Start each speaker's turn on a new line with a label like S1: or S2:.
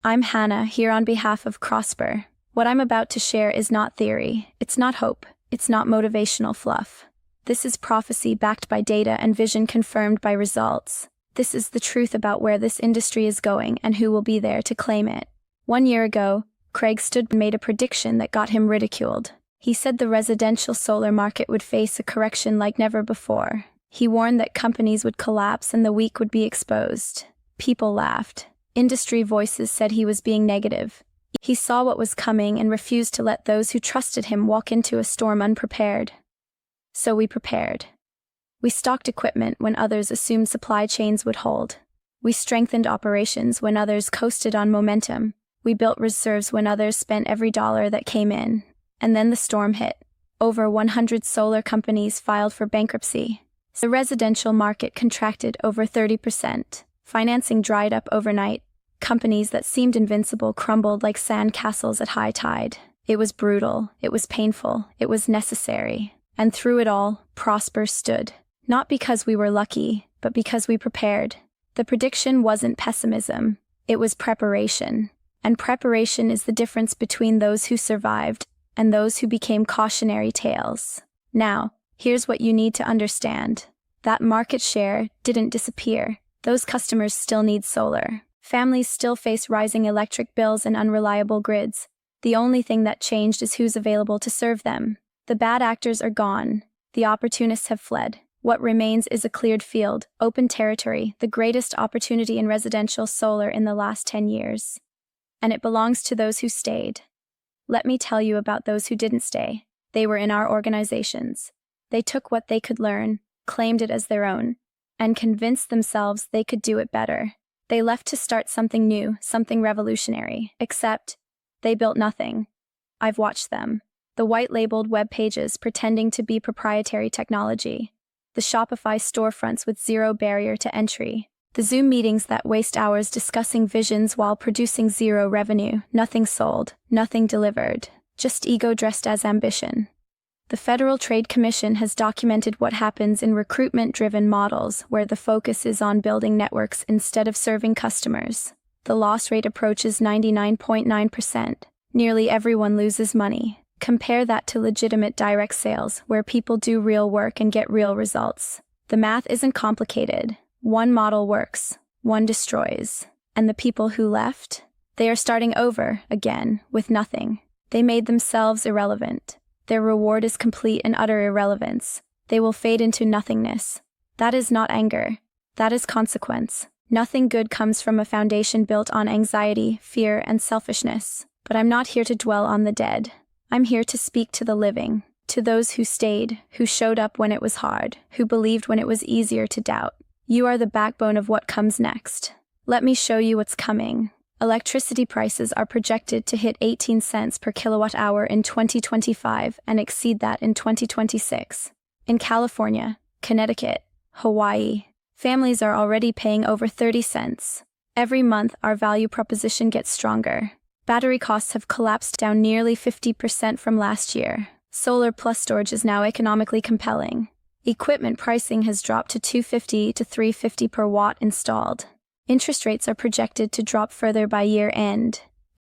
S1: I'm Hannah, here on behalf of Crosper. What I'm about to share is not theory, it's not hope, it's not motivational fluff. This is prophecy backed by data and vision confirmed by results. This is the truth about where this industry is going and who will be there to claim it. 1 year ago, Craig stood and made a prediction that got him ridiculed. He said the residential solar market would face a correction like never before. He warned that companies would collapse and the weak would be exposed. People laughed. Industry voices said he was being negative. He saw what was coming and refused to let those who trusted him walk into a storm unprepared. So we prepared. We stocked equipment when others assumed supply chains would hold. We strengthened operations when others coasted on momentum. We built reserves when others spent every dollar that came in. And then the storm hit. Over 100 solar companies filed for bankruptcy. The residential market contracted over 30%. Financing dried up overnight. Companies that seemed invincible crumbled like sand castles at high tide. It was brutal, it was painful, it was necessary. And through it all, Crosper stood. Not because we were lucky, but because we prepared. The prediction wasn't pessimism, it was preparation. And preparation is the difference between those who survived and those who became cautionary tales. Now, here's what you need to understand. That market share didn't disappear. Those customers still need solar. Families still face rising electric bills and unreliable grids. The only thing that changed is who's available to serve them. The bad actors are gone. The opportunists have fled. What remains is a cleared field, open territory, the greatest opportunity in residential solar in the last 10 years. And it belongs to those who stayed. Let me tell you about those who didn't stay. They were in our organizations. They took what they could learn, claimed it as their own, and convinced themselves they could do it better. They left to start something new, something revolutionary, except they built nothing. I've watched them. The white-labeled web pages pretending to be proprietary technology. The Shopify storefronts with zero barrier to entry. The Zoom meetings that waste hours discussing visions while producing zero revenue. Nothing sold, nothing delivered. Just ego dressed as ambition. The Federal Trade Commission has documented what happens in recruitment-driven models where the focus is on building networks instead of serving customers. The loss rate approaches 99.9%. Nearly everyone loses money. Compare that to legitimate direct sales, where people do real work and get real results. The math isn't complicated. One model works, one destroys. And the people who left? They are starting over, again, with nothing. They made themselves irrelevant. Their reward is complete and utter irrelevance. They will fade into nothingness. That is not anger. That is consequence. Nothing good comes from a foundation built on anxiety, fear, and selfishness. But I'm not here to dwell on the dead. I'm here to speak to the living, to those who stayed, who showed up when it was hard, who believed when it was easier to doubt. You are the backbone of what comes next. Let me show you what's coming. Electricity prices are projected to hit 18 cents per kilowatt hour in 2025 and exceed that in 2026. In California, Connecticut, Hawaii, families are already paying over 30 cents. Every month, our value proposition gets stronger. Battery costs have collapsed down nearly 50% from last year. Solar plus storage is now economically compelling. Equipment pricing has dropped to $250 to $350 per watt installed. Interest rates are projected to drop further by year end.